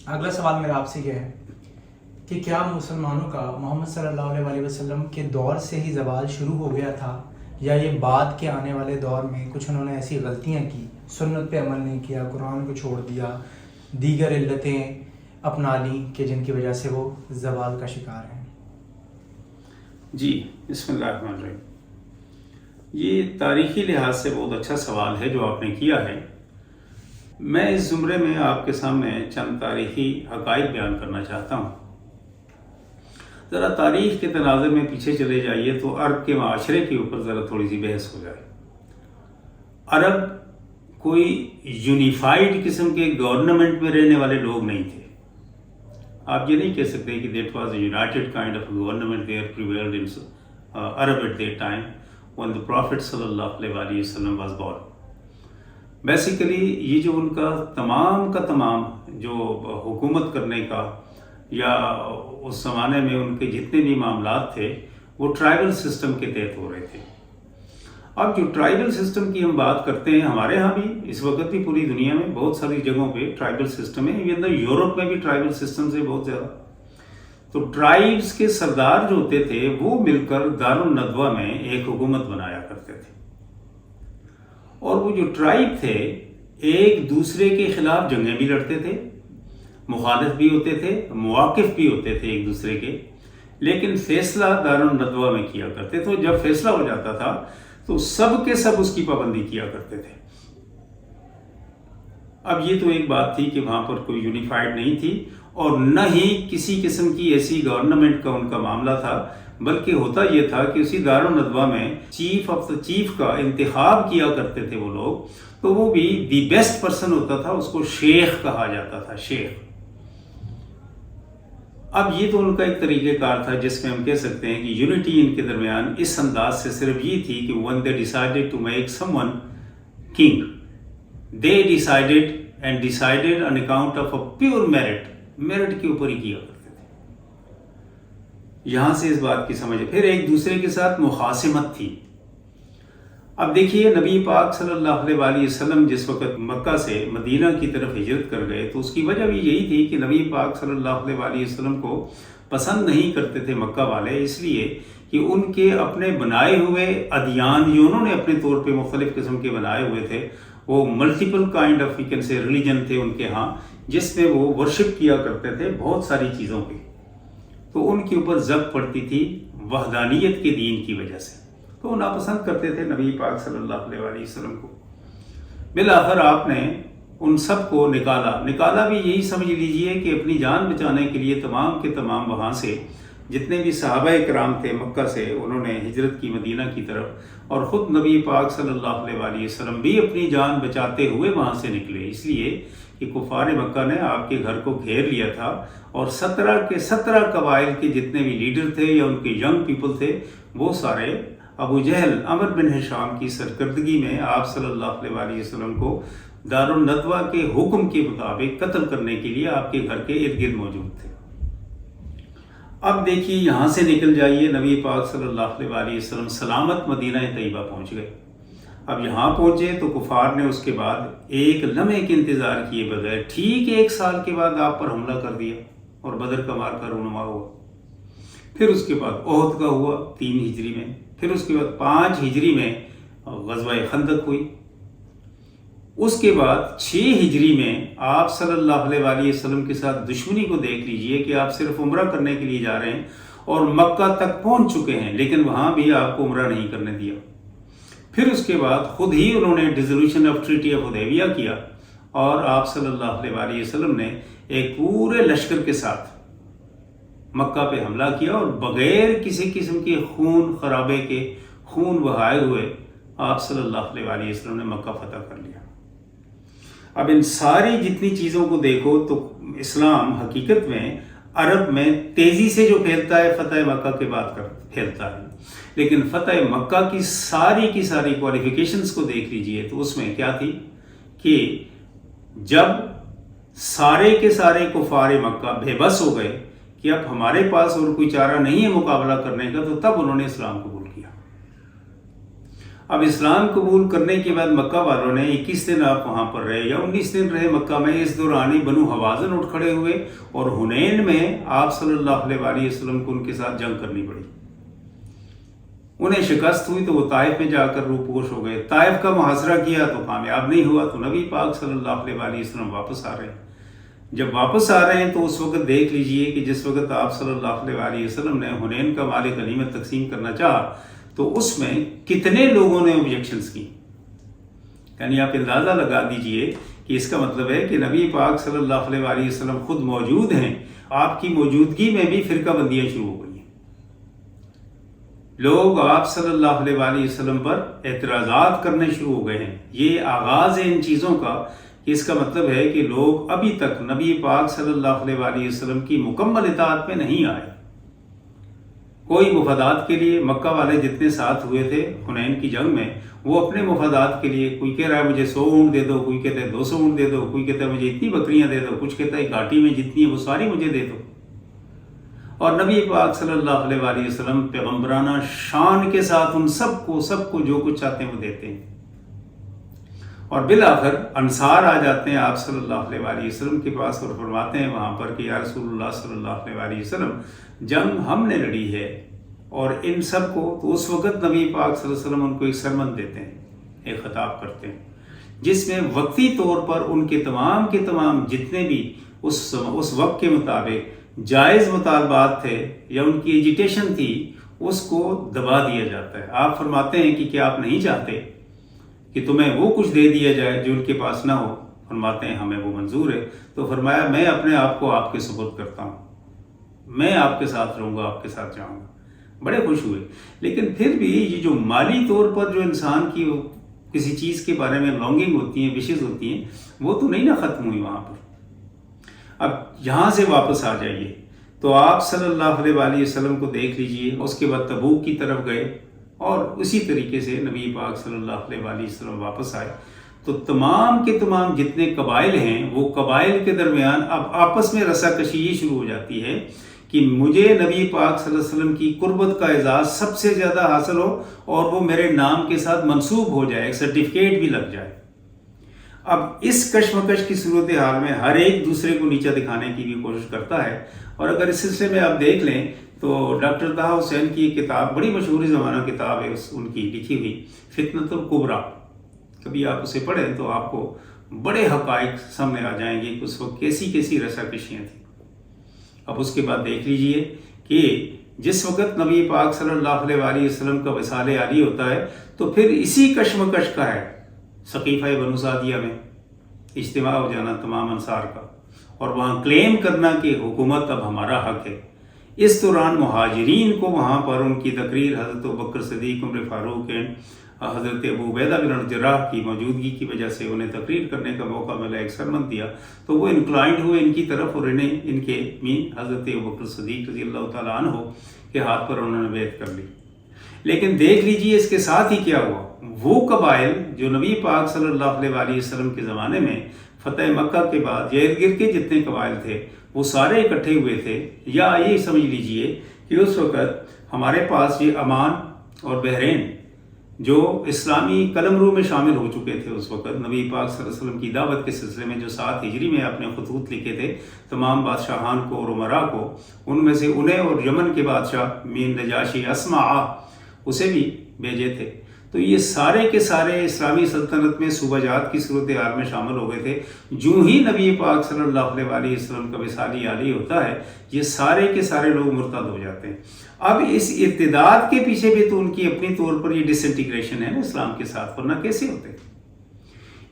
اگلا سوال میرا آپ سے یہ ہے کہ کیا مسلمانوں کا محمد صلی اللہ علیہ وسلم کے دور سے ہی زوال شروع ہو گیا تھا، یا یہ بعد کے آنے والے دور میں کچھ انہوں نے ایسی غلطیاں کی، سنت پہ عمل نہیں کیا، قرآن کو چھوڑ دیا، دیگر علتیں اپنا لیں کہ جن کی وجہ سے وہ زوال کا شکار ہیں؟ جی، بسم اللہ الرحمن الرحیم۔ یہ تاریخی لحاظ سے بہت اچھا سوال ہے جو آپ نے کیا ہے۔ میں اس زمرے میں آپ کے سامنے چند تاریخی حقائق بیان کرنا چاہتا ہوں۔ ذرا تاریخ کے تناظر میں پیچھے چلے جائیے تو عرب کے معاشرے کے اوپر ذرا تھوڑی سی بحث ہو جائے۔ عرب کوئی یونیفائڈ قسم کے گورنمنٹ میں رہنے والے لوگ نہیں تھے۔ آپ یہ نہیں کہہ سکتے کہ that was a united kind of government there prevailed in Arab at that time when the Prophet صلی اللہ علیہ وسلم was born۔ بیسیکلی یہ جو ان کا تمام جو حکومت کرنے کا یا اس زمانے میں ان کے جتنے بھی معاملات تھے وہ ٹرائبل سسٹم کے تحت ہو رہے تھے۔ اب جو ٹرائبل سسٹم کی ہم بات کرتے ہیں، ہمارے ہاں بھی اس وقت بھی پوری دنیا میں بہت ساری جگہوں پہ ٹرائبل سسٹم ہے، ایون یورپ میں بھی ٹرائبل سسٹم سے بہت زیادہ۔ تو ٹرائبز کے سردار جو ہوتے تھے وہ مل کر دارالندوہ میں ایک حکومت بنایا کرتے تھے، اور وہ جو ٹرائب تھے ایک دوسرے کے خلاف جنگیں بھی لڑتے تھے، مخالف بھی ہوتے تھے، مواقف بھی ہوتے تھے ایک دوسرے کے، لیکن فیصلہ دارالندوہ میں کیا کرتے تھے۔ جب فیصلہ ہو جاتا تھا تو سب کے سب اس کی پابندی کیا کرتے تھے۔ اب یہ تو ایک بات تھی کہ وہاں پر کوئی یونیفائڈ نہیں تھی، اور نہ ہی کسی قسم کی ایسی گورنمنٹ کا ان کا معاملہ تھا، بلکہ ہوتا یہ تھا کہ اسی دارالندوہ میں چیف کا انتخاب کیا کرتے تھے وہ لوگ، تو وہ بھی دی بیسٹ پرسن ہوتا تھا، اس کو شیخ کہا جاتا تھا، شیخ۔ اب یہ تو ان کا ایک طریقہ کار تھا جس میں ہم کہہ سکتے ہیں کہ یونٹی ان کے درمیان اس انداز سے صرف یہ تھی کہ when they decided to make someone king, they decided on account of a pure merit کے اوپر ہی کیا کرتے تھے۔ یہاں سے اس بات کی سمجھ ہے۔ پھر ایک دوسرے کے ساتھ مخاصمت تھی۔ اب دیکھیے نبی پاک صلی اللہ علیہ وسلم جس وقت مکہ سے مدینہ کی طرف ہجرت کر گئے تو اس کی وجہ بھی یہی تھی کہ نبی پاک صلی اللہ علیہ وسلم کو پسند نہیں کرتے تھے مکہ والے، اس لیے کہ ان کے اپنے بنائے ہوئے ادیان جو انہوں نے اپنے طور پہ مختلف قسم کے بنائے ہوئے تھے، وہ ملٹیپل کائنڈ آف ریلیجن تھے ان کے ہاں، جس میں وہ ورشپ کیا کرتے تھے بہت ساری چیزوں پہ، تو ان کے اوپر ضبط پڑتی تھی وحدانیت کے دین کی وجہ سے، تو وہ ناپسند کرتے تھے نبی پاک صلی اللہ علیہ وسلم کو۔ بالآخر آپ نے ان سب کو نکالا بھی یہی سمجھ لیجئے کہ اپنی جان بچانے کے لیے تمام کے تمام وہاں سے جتنے بھی صحابہ کرام تھے مکہ سے، انہوں نے ہجرت کی مدینہ کی طرف، اور خود نبی پاک صلی اللہ علیہ وسلم بھی اپنی جان بچاتے ہوئے وہاں سے نکلے، اس لیے کہ کفار مکہ نے آپ کے گھر کو گھیر لیا تھا، اور 17 قبائل کے جتنے بھی لیڈر تھے یا ان کے ینگ پیپل تھے وہ سارے ابو جہل عمر بن ہشام کی سرکردگی میں آپ صلی اللہ علیہ وسلم کو دارالندوہ کے حکم کے مطابق قتل کرنے کے لیے آپ کے گھر کے ارد گرد موجود تھے۔ اب دیکھیے یہاں سے نکل جائیے، نبی پاک صلی اللہ علیہ وسلم سلامت مدینہ طیبہ پہنچ گئے۔ اب یہاں پہنچے تو کفار نے اس کے بعد ایک لمحے کے انتظار کیے بغیر ٹھیک 1 سال کے بعد آپ پر حملہ کر دیا، اور بدر کا مارکا رونما ہوا۔ پھر اس کے بعد احد کا ہوا 3 ہجری میں، پھر اس کے بعد 5 ہجری میں غزوہ خندق ہوئی، اس کے بعد 6 ہجری میں آپ صلی اللہ علیہ وسلم کے ساتھ دشمنی کو دیکھ لیجئے کہ آپ صرف عمرہ کرنے کے لیے جا رہے ہیں اور مکہ تک پہنچ چکے ہیں، لیکن وہاں بھی آپ کو عمرہ نہیں کرنے دیا۔ پھر اس کے بعد خود ہی انہوں نے ڈیزولوشن آف ٹریٹی آف حدیبیہ کیا، اور آپ صلی اللہ علیہ وسلم نے ایک پورے لشکر کے ساتھ مکہ پہ حملہ کیا، اور بغیر کسی قسم کے خون خرابے کے، خون بہائے ہوئے آپ صلی اللہ علیہ وسلم نے مکہ فتح کر لیا۔ اب ان ساری جتنی چیزوں کو دیکھو تو اسلام حقیقت میں عرب میں تیزی سے جو پھیلتا ہے فتح مکہ کے بعد پھیلتا ہے، لیکن فتح مکہ کی ساری کوالیفیکیشنز کو دیکھ لیجئے تو اس میں کیا تھی کہ جب سارے کے سارے کفار مکہ بے بس ہو گئے کہ اب ہمارے پاس اور کوئی چارہ نہیں ہے مقابلہ کرنے کا، تو تب انہوں نے اسلام قبول کیا۔ اب اسلام قبول کرنے کے بعد مکہ والوں نے 21 دن آپ وہاں پر رہے یا 19 دن رہے مکہ میں. اس دوران ہی بنو حوازن اٹھ کھڑے ہوئے اور حنین میں آپ صلی اللہ علیہ وسلم کو ان کے ساتھ جنگ کرنی پڑی. انہیں شکست ہوئی تو وہ طائف میں جا کر روپوش ہو گئے. طائف کا محاصرہ کیا تو کامیاب نہیں ہوا تو نبی پاک صلی اللہ علیہ وسلم واپس آ رہے ہیں. جب واپس آ رہے ہیں تو اس وقت دیکھ لیجئے کہ جس وقت آپ صلی اللہ علیہ وسلم نے حنین کا مال غنیمت تقسیم کرنا چاہا تو اس میں کتنے لوگوں نے آبجیکشنز کی. یعنی آپ اندازہ لگا دیجئے کہ اس کا مطلب ہے کہ نبی پاک صلی اللہ علیہ وسلم خود موجود ہیں, آپ کی موجودگی میں بھی فرقہ بندیاں شروع ہو گئی ہیں. لوگ آپ صلی اللہ علیہ وسلم پر اعتراضات کرنے شروع ہو گئے ہیں. یہ آغاز ہے ان چیزوں کا. اس کا مطلب ہے کہ لوگ ابھی تک نبی پاک صلی اللہ علیہ وسلم کی مکمل اطاعت میں نہیں آئے. کوئی مفادات کے لیے مکہ والے جتنے ساتھ ہوئے تھے حنین کی جنگ میں, وہ اپنے مفادات کے لیے کوئی کہہ رہا ہے مجھے 100 اونٹ دے دو, کوئی کہتا ہے 200 اونٹ دے دو, کوئی کہتا ہے مجھے اتنی بکریاں دے دو, کچھ کہتا ہے گھاٹی میں جتنی ہے وہ ساری مجھے دے دو. اور نبی پاک صلی اللہ علیہ وسلم پیغمبرانہ شان کے ساتھ ان سب کو جو کچھ چاہتے ہیں وہ دیتے ہیں. اور بالآخر انصار آ جاتے ہیں آپ صلی اللہ علیہ وسلم کے پاس اور فرماتے ہیں وہاں پر کہ یا رسول اللہ صلی اللہ علیہ وسلم جنگ ہم نے لڑی ہے اور ان سب کو. تو اس وقت نبی پاک صلی اللہ علیہ وسلم ان کو ایک سرمن دیتے ہیں, ایک خطاب کرتے ہیں جس میں وقتی طور پر ان کے تمام جتنے بھی اس وقت کے مطابق جائز مطالبات تھے یا ان کی ایجیٹیشن تھی اس کو دبا دیا جاتا ہے. آپ فرماتے ہیں کہ کیا آپ نہیں چاہتے کہ تمہیں وہ کچھ دے دیا جائے جو ان کے پاس نہ ہو؟ فرماتے ہیں ہمیں وہ منظور ہے. تو فرمایا میں اپنے آپ کو آپ کے سپرد کرتا ہوں, میں آپ کے ساتھ رہوں گا, آپ کے ساتھ جاؤں گا. بڑے خوش ہوئے. لیکن پھر بھی یہ جو مالی طور پر جو انسان کی کسی چیز کے بارے میں لانگنگ ہوتی ہیں, وشز ہوتی ہیں, وہ تو نہیں نا ختم ہوئی وہاں پر. اب یہاں سے واپس آ جائیے تو آپ صلی اللہ علیہ وسلم کو دیکھ لیجئے. اس کے بعد تبوک کی طرف گئے اور اسی طریقے سے نبی پاک صلی اللہ علیہ وسلم واپس آئے. تو تمام کے تمام جتنے قبائل ہیں وہ قبائل کے درمیان اب آپس میں رسا کشی یہ شروع ہو جاتی ہے کہ مجھے نبی پاک صلی اللہ علیہ وسلم کی قربت کا اعزاز سب سے زیادہ حاصل ہو اور وہ میرے نام کے ساتھ منسوب ہو جائے, ایک سرٹیفکیٹ بھی لگ جائے. اب اس کشمکش کی صورتحال میں ہر ایک دوسرے کو نیچا دکھانے کی بھی کوشش کرتا ہے. اور اگر اس سلسلے میں آپ دیکھ لیں تو ڈاکٹر طہ حسین کی ایک کتاب, بڑی مشہور زمانہ کتاب ہے ان کی لکھی ہوئی, فتنۃ الکبریٰ. کبھی آپ اسے پڑھیں تو آپ کو بڑے حقائق سامنے آ جائیں گے کہ اس وقت کیسی رسا کشیاں تھیں. اب اس کے بعد دیکھ لیجئے کہ جس وقت نبی پاک صلی اللہ علیہ وسلم کا وصال عالی ہوتا ہے تو پھر اسی کشمکش کا ہے سقیفہ بنو سعدیہ میں اجتماع ہو جانا تمام انصار کا, اور وہاں کلیم کرنا کہ حکومت اب ہمارا حق ہے. اس دوران مہاجرین کو وہاں پر ان کی تقریر حضرت ابوبکر صدیق, عمر فاروق حضرت ابو عبیدہ بن الجراح کی موجودگی کی وجہ سے انہیں تقریر کرنے کا موقع ملا, ایک سرمن دیا تو وہ انکلائنڈ ہوئے ان کی طرف اور انہیں ان کے حضرت ابوبکر صدیق رضی اللہ تعالیٰ عنہ کے ہاتھ پر انہوں نے بیعت کر لی. لیکن دیکھ لیجئے اس کے ساتھ ہی کیا ہوا. وہ قبائل جو نبی پاک صلی اللہ علیہ وسلم کے زمانے میں فتح مکہ کے بعد یا ارد گرد کے جتنے قبائل تھے وہ سارے اکٹھے ہوئے تھے. یا یہ سمجھ لیجئے کہ اس وقت ہمارے پاس یہ عمان اور بحرین جو اسلامی قلمرو میں شامل ہو چکے تھے اس وقت نبی پاک صلی اللہ علیہ وسلم کی دعوت کے سلسلے میں, جو 7 ہجری میں اپنے خطوط لکھے تھے تمام بادشاہان کو اور عمراء کو, ان میں سے انہیں اور یمن کے بادشاہ مین نجاشی اسمع اسے بھی بھیجے تھے. تو یہ سارے کے سارے اسلامی سلطنت میں صوبہ جات کی صورتحال میں شامل ہو گئے تھے. جو ہی نبی پاک صلی اللہ علیہ وسلم کا وصال عالی ہوتا ہے یہ سارے کے سارے لوگ مرتد ہو جاتے ہیں. اب اس ارتداد کے پیچھے بھی تو ان کی اپنی طور پر یہ ڈس انٹیگریشن ہے نا اسلام کے ساتھ, ورنہ کیسے ہوتے.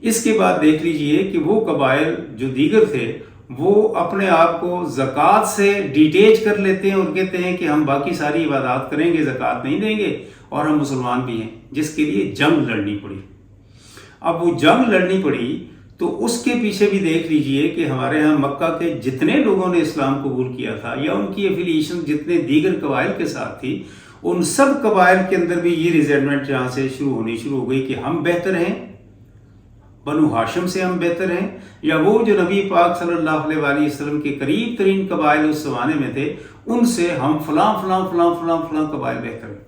اس کے بعد دیکھ لیجئے کہ وہ قبائل جو دیگر تھے وہ اپنے آپ کو زکوٰۃ سے ڈیٹیچ کر لیتے ہیں اور کہتے ہیں کہ ہم باقی ساری عبادات کریں گے, زکوٰۃ نہیں دیں گے, اور ہم مسلمان بھی ہیں, جس کے لیے جنگ لڑنی پڑی. اب وہ جنگ لڑنی پڑی تو اس کے پیچھے بھی دیکھ لیجئے کہ ہمارے ہاں مکہ کے جتنے لوگوں نے اسلام قبول کیا تھا یا ان کی ایفیلیشن جتنے دیگر قبائل کے ساتھ تھی, ان سب قبائل کے اندر بھی یہ ریزنٹمنٹ جہاں سے شروع ہو گئی کہ ہم بہتر ہیں, بنو ہاشم سے ہم بہتر ہیں, یا وہ جو نبی پاک صلی اللہ علیہ وسلم کے قریب ترین قبائل اس زمانے میں تھے ان سے ہم فلاں قبائل بہتر ہیں.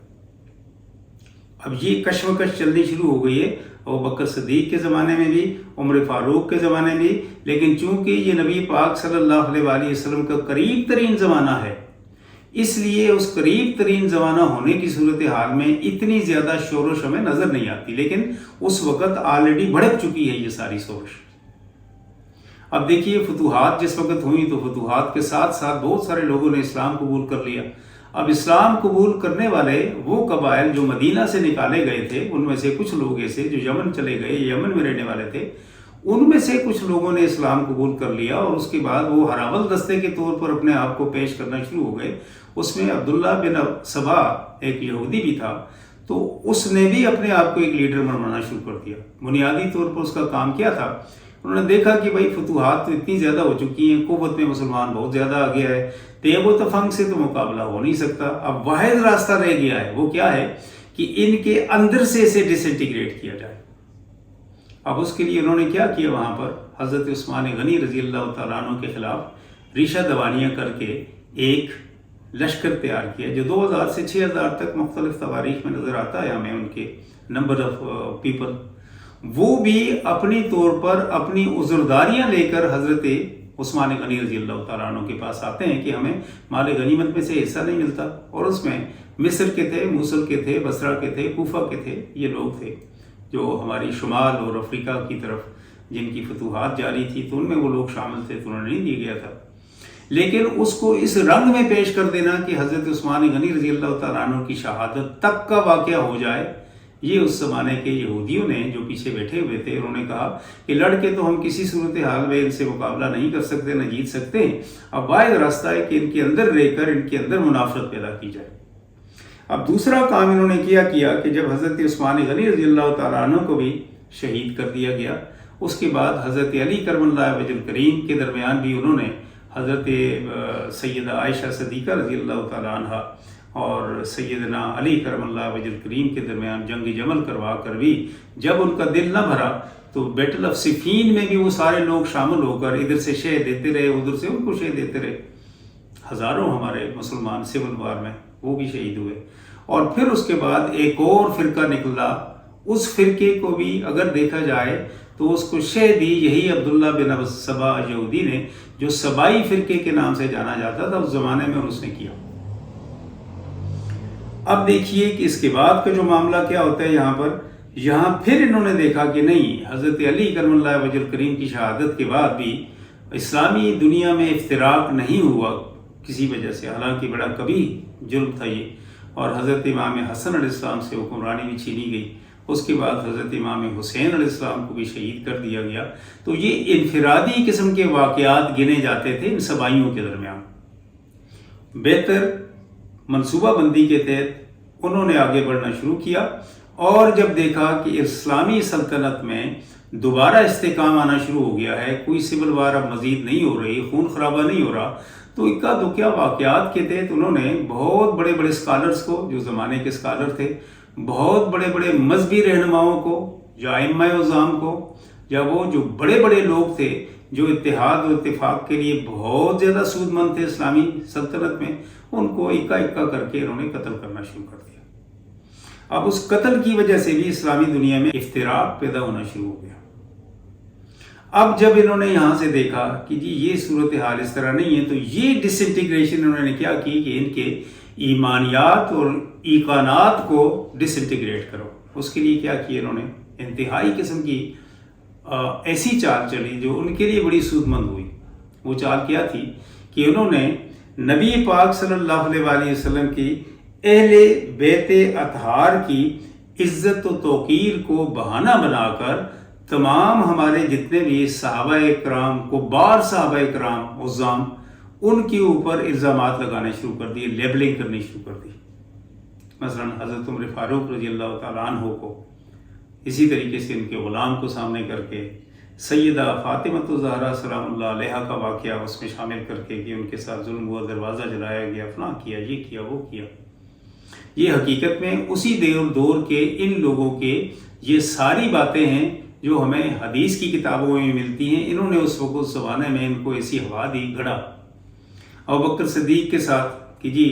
اب یہ کشمکش چلنی شروع ہو گئی ہے ابو بکر صدیق کے زمانے میں بھی، عمر فاروق کے زمانے میں بھی، لیکن چونکہ یہ نبی پاک صلی اللہ علیہ وآلہ وسلم کا قریب ترین زمانہ ہے، اس لیے اس قریب ترین زمانہ ہونے کی صورتحال میں اتنی زیادہ شورش ہمیں نظر نہیں آتی، لیکن اس وقت آلریڈی بھڑک چکی ہے یہ ساری شورش۔ اب دیکھیے فتوحات جس وقت ہوئی تو فتوحات کے ساتھ ساتھ بہت سارے لوگوں نے اسلام قبول کر لیا۔ اب اسلام قبول کرنے والے وہ قبائل جو مدینہ سے نکالے گئے تھے، ان میں سے کچھ لوگ ایسے جو یمن چلے گئے، یمن میں رہنے والے تھے، ان میں سے کچھ لوگوں نے اسلام قبول کر لیا اور اس کے بعد وہ ہراول دستے کے طور پر اپنے آپ کو پیش کرنا شروع ہو گئے۔ اس میں عبداللہ بن سبا ایک یہودی بھی تھا، تو اس نے بھی اپنے آپ کو ایک لیڈر بنانا شروع کر دیا۔ بنیادی طور پر اس کا کام کیا تھا؟ انہوں نے دیکھا کہ بھائی فتوحات تو اتنی زیادہ ہو چکی ہیں، قوت میں مسلمان بہت زیادہ آ گیا ہے، تیغ و تفنگ سے تو مقابلہ ہو نہیں سکتا، اب واحد راستہ رہ گیا ہے، وہ کیا ہے کہ ان کے اندر سے اسے ڈس انٹیگریٹ کیا جائے۔ اب اس کے لیے انہوں نے کیا کیا، وہاں پر حضرت عثمان غنی رضی اللہ تعالیٰ عنہ کے خلاف ریشہ دوانیاں کر کے ایک لشکر تیار کیا، جو 2000 سے 6000 تک مختلف تواریخ میں نظر آتا ہے ہمیں ان کے نمبر آف پیپل۔ وہ بھی اپنی طور پر اپنی عذرداریاں لے کر حضرت عثمان غنی رضی اللہ تعالیٰ عنہ کے پاس آتے ہیں کہ ہمیں مال غنیمت میں سے حصہ نہیں ملتا، اور اس میں مصر کے تھے، موصل کے تھے، بصرہ کے تھے، کوفہ کے تھے، یہ لوگ تھے جو ہماری شمال اور افریقہ کی طرف جن کی فتوحات جاری تھی، تو ان میں وہ لوگ شامل تھے، تو انہوں نے نہیں دیا گیا تھا۔ لیکن اس کو اس رنگ میں پیش کر دینا کہ حضرت عثمان غنی رضی اللہ تعالیٰ عنہ کی شہادت تک کا واقعہ ہو جائے، یہ اس زمانے کے یہودیوں نے جو پیچھے بیٹھے ہوئے تھے، انہوں نے کہا کہ لڑکے تو ہم کسی صورتحال میں ان سے مقابلہ نہیں کر سکتے، نہ جیت سکتے، اب واحد راستہ ہے کہ ان کے اندر رہ کر ان کے اندر منافرت پیدا کی جائے۔ اب دوسرا کام انہوں نے کیا کہ جب حضرت عثمان غنی رضی اللہ تعالیٰ عنہ کو بھی شہید کر دیا گیا، اس کے بعد حضرت علی کرم اللہ وجہ الکریم کے درمیان بھی انہوں نے حضرت سیدہ عائشہ صدیقہ رضی اللہ تعالیٰ عنہ اور سیدنا علی کرم اللہ وجہ الکریم کے درمیان جنگ جمل کروا کر بھی جب ان کا دل نہ بھرا تو بیٹل آف صفین میں بھی وہ سارے لوگ شامل ہو کر ادھر سے شہ دیتے رہے، ادھر سے ان کو شہ دیتے رہے، ہزاروں ہمارے مسلمان سول وار میں وہ بھی شہید ہوئے۔ اور پھر اس کے بعد ایک اور فرقہ نکلا، اس فرقے کو بھی اگر دیکھا جائے تو اس کو شہ دی یہی عبداللہ بن سبا یہودی نے، جو سبائی فرقے کے نام سے جانا جاتا تھا اس زمانے میں، اس نے کیا۔ اب دیکھیے کہ اس کے بعد کا جو معاملہ کیا ہوتا ہے یہاں پھر انہوں نے دیکھا کہ نہیں، حضرت علی کرم اللہ وجہ الکریم کی شہادت کے بعد بھی اسلامی دنیا میں افتراق نہیں ہوا کسی وجہ سے، حالانکہ بڑا کبھی جرم تھا یہ، اور حضرت امام حسن علیہ السلام سے حکمرانی بھی چھینی گئی، اس کے بعد حضرت امام حسین علیہ السلام کو بھی شہید کر دیا گیا۔ تو یہ انفرادی قسم کے واقعات گنے جاتے تھے ان سبائیوں کے درمیان۔ بہتر منصوبہ بندی کے تحت انہوں نے آگے بڑھنا شروع کیا، اور جب دیکھا کہ اسلامی سلطنت میں دوبارہ استحکام آنا شروع ہو گیا ہے، کوئی سول وار اب مزید نہیں ہو رہی، خون خرابہ نہیں ہو رہا، تو اکا دکیا واقعات کے تحت انہوں نے بہت بڑے بڑے اسکالرس کو، جو زمانے کے اسکالر تھے، بہت بڑے بڑے مذہبی رہنماؤں کو، یا ائمہ اعظام کو، یا وہ جو بڑے بڑے لوگ تھے جو اتحاد و اتفاق کے لیے بہت زیادہ سود مند تھے اسلامی سلطنت میں، ان کو اکا کر کے انہوں نے قتل کرنا شروع کر دیا۔ اب اس قتل کی وجہ سے بھی اسلامی دنیا میں افتراق پیدا ہونا شروع ہو گیا۔ اب جب انہوں نے یہاں سے دیکھا کہ جی یہ صورتحال اس طرح نہیں ہے، تو یہ ڈس انٹیگریشن انہوں نے کیا کی کہ ان کے ایمانیات اور ایقانات کو ڈس انٹیگریٹ کرو۔ اس کے لیے کیا کیا انہوں نے؟ انتہائی قسم کی ایسی چال چلی جو ان کے لیے بڑی سود مند ہوئی۔ وہ چال کیا تھی کہ انہوں نے نبی پاک صلی اللہ علیہ وآلہ وسلم کی اہل بیت اطہار کی عزت و توقیر کو بہانہ بنا کر تمام ہمارے جتنے بھی صحابہ کرام، کبار صحابہ کرام، عظام، ان کے اوپر الزامات لگانے شروع کر دیے، لیبلنگ کرنی شروع کر دی۔ مثلا حضرت عمر فاروق رضی اللہ تعالیٰ عنہ کو اسی طریقے سے ان کے غلام کو سامنے کر کے، سیدہ فاطمہ الزہرا سلام اللہ علیہا کا واقعہ اس میں شامل کر کے کہ ان کے ساتھ ظلم ہوا، دروازہ جلایا گیا، فلاں کیا، یہ کیا، وہ کیا۔ یہ حقیقت میں اسی دور کے ان لوگوں کے یہ ساری باتیں ہیں جو ہمیں حدیث کی کتابوں میں ملتی ہیں۔ انہوں نے اس وقت زمانے میں ان کو ایسی ہوا دی، گھڑا ابوبکر صدیق کے ساتھ کہ جی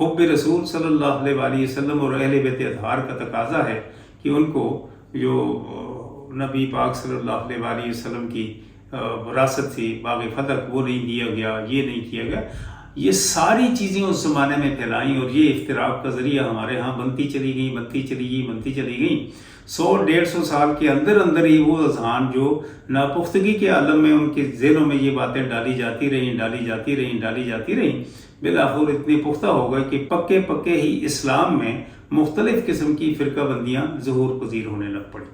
حب رسول صلی اللہ علیہ وآلہ وسلم اور اہل بیت اطہار کا تقاضا ہے کہ ان کو جو نبی پاک صلی اللہ علیہ وآلہ وسلم کی وراثت تھی باغ فتح وہ نہیں دیا گیا، یہ نہیں کیا گیا. یہ ساری چیزیں اس زمانے میں پھیلائیں اور یہ افتراق کا ذریعہ ہمارے ہاں بنتی چلی گئیں. 100-150 سال کے اندر ہی وہ اذہان جو ناپختگی کے عالم میں ان کے ذہنوں میں یہ باتیں ڈالی جاتی رہیں بالآخر اتنے پختہ ہو گئے کہ پکے ہی اسلام میں مختلف قسم کی فرقہ بندیاں ظہور پذیر ہونے لگ پڑی.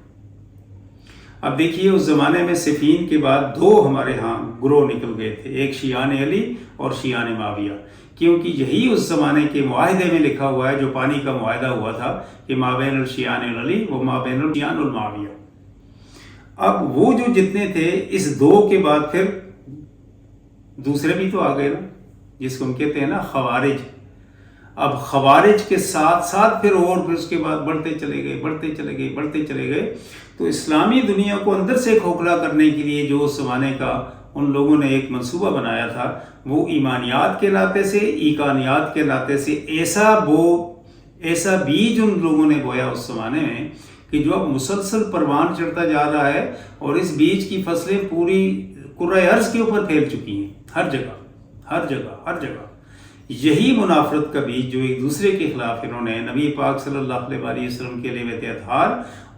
اب دیکھیے اس زمانے میں صفین کے بعد 2 ہمارے ہاں گروہ نکل گئے تھے، ایک شیعان علی اور شیعان معاویہ، کیونکہ یہی اس زمانے کے معاہدے میں لکھا ہوا ہے جو پانی کا معاہدہ ہوا تھا کہ مابین الشیعان العلی و مابین الشیعان المعاویہ. اب وہ جو جتنے تھے اس 2 کے بعد پھر دوسرے بھی تو آ گئے نا، جس کو ہم کہتے ہیں نا خوارج. اب خوارج کے ساتھ پھر اس کے بعد بڑھتے چلے گئے. تو اسلامی دنیا کو اندر سے کھوکھلا کرنے کے لیے جو اس زمانے کا ان لوگوں نے ایک منصوبہ بنایا تھا، وہ ایمانیات کے ناطے سے، ایقانیات کے ناطے سے ایسا بیج ان لوگوں نے بویا اس زمانے میں کہ جو اب مسلسل پروان چڑھتا جا رہا ہے اور اس بیج کی فصلیں پوری کرۂ ارض کے اوپر پھیل چکی ہیں، ہر جگہ. یہی منافرت کا بیج جو ایک دوسرے کے خلاف انہوں نے نبی پاک صلی اللہ علیہ وآلہ وسلم کے اہل بیت اطہار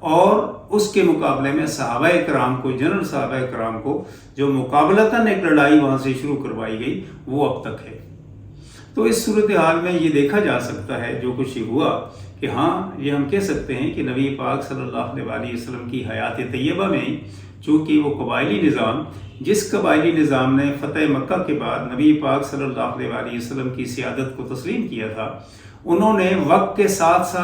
اور اس کے مقابلے میں صحابہ کرام کو، جنرل صحابہ کرام کو جو مقابلتاً ایک لڑائی وہاں سے شروع کروائی گئی، وہ اب تک ہے. تو اس صورتحال میں یہ دیکھا جا سکتا ہے جو کچھ ہوا کہ ہاں یہ ہم کہہ سکتے ہیں کہ نبی پاک صلی اللہ علیہ وآلہ وسلم کی حیات طیبہ میں چونکہ وہ قبائلی نظام، جس قبائلی نظام نے فتح مکہ کے بعد نبی پاک صلی اللہ علیہ وآلہ وسلم کی سیادت کو تسلیم کیا تھا، انہوں نے وقت کے ساتھ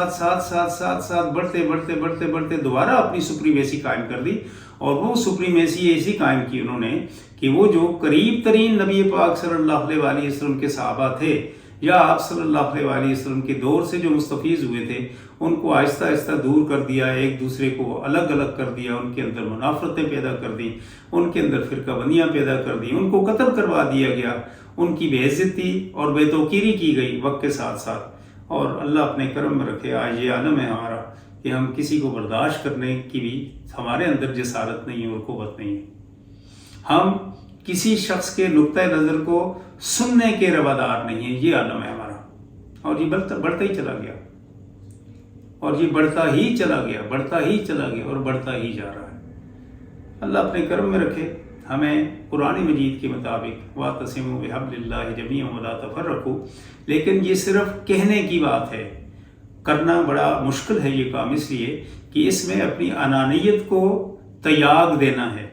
بڑھتے دوبارہ اپنی سپریمیسی قائم کر دی. اور وہ سپریمیسی ایسی قائم کی انہوں نے کہ وہ جو قریب ترین نبی پاک صلی اللہ علیہ وآلہ وسلم کے صحابہ تھے یا آپ صلی اللہ علیہ وآلہ وسلم کے دور سے جو مستفیض ہوئے تھے، ان کو آہستہ دور کر دیا، ایک دوسرے کو الگ کر دیا، ان کے اندر منافرتیں پیدا کر دیں، ان کے اندر فرقہ بندیاں پیدا کر دیں، ان کو قتل کروا دیا گیا، ان کی بے عزتی اور بے توقیری کی گئی وقت کے ساتھ. اور اللہ اپنے کرم میں رکھے آج یہ عالم ہے ہمارا کہ ہم کسی کو برداشت کرنے کی بھی ہمارے اندر جسارت نہیں ہے اور قوت نہیں ہے. ہم کسی شخص کے نقطہ نظر کو سننے کے روادار نہیں ہیں. یہ عالم ہے ہمارا اور یہ بڑھتا ہی چلا گیا اور یہ بڑھتا ہی چلا گیا اور بڑھتا ہی جا رہا ہے. اللہ اپنے کرم میں رکھے ہمیں قرآن مجید کے مطابق وَاعْتَصِمُوا بِحَبْلِ اللَّهِ جَمِيعًا وَلَا تَفَرَّقُوا، لیکن یہ صرف کہنے کی بات ہے، کرنا بڑا مشکل ہے یہ کام، اس لیے کہ اس میں اپنی انانیت کو تیاگ دینا ہے.